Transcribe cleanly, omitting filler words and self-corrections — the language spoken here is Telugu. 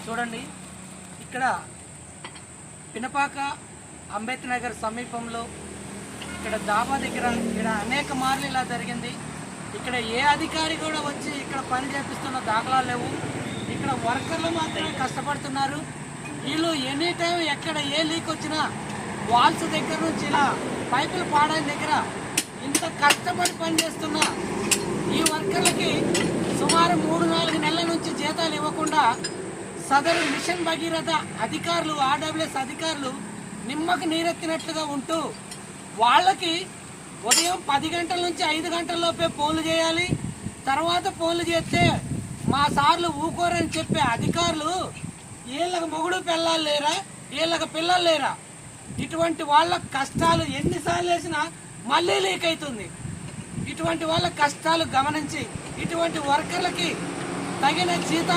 చూడండి, ఇక్కడ పినపాక అంబేద్కర్ నగర్ సమీపంలో ఇక్కడ డాబా దగ్గర ఇక్కడ అనేక మార్లు ఇలా జరిగింది. ఇక్కడ ఏ అధికారి కూడా వచ్చి ఇక్కడ పని చేపిస్తున్న దాఖలాలు లేవు. ఇక్కడ వర్కర్లు మాత్రమే కష్టపడుతున్నారు. వీళ్ళు ఎనీ టైం ఎక్కడ ఏ లీక్ వచ్చినా వాల్స్ దగ్గర నుంచి ఇలా పైపులు పాడైన దగ్గర ఇంత కష్టపడి పనిచేస్తున్న ఈ వర్కర్లకి సుమారు 3-4 నెలల నుంచి జీతాలు ఇవ్వకుండా సదరు మిషన్ భగీరథ అధికారులు, ఆర్డబ్ల్యూఎస్ అధికారులు నిమ్మకు నీరెత్తినట్లుగా ఉంటూ వాళ్ళకి ఉదయం 10 గంటల నుంచి 5 గంటల లోపే ఫోన్లు చేయాలి. తర్వాత ఫోన్లు చేస్తే మా సార్లు ఊకోరని చెప్పే అధికారులు వీళ్ళకి మొగుడు పిల్లలు లేరా, వీళ్ళకి పిల్లలు లేరా? ఇటువంటి వాళ్ళ కష్టాలు ఎన్నిసార్లు వేసినా మళ్ళీ లీక్ అవుతుంది. ఇటువంటి వాళ్ళ కష్టాలు గమనించి ఇటువంటి వర్కర్లకి తగిన జీతాలు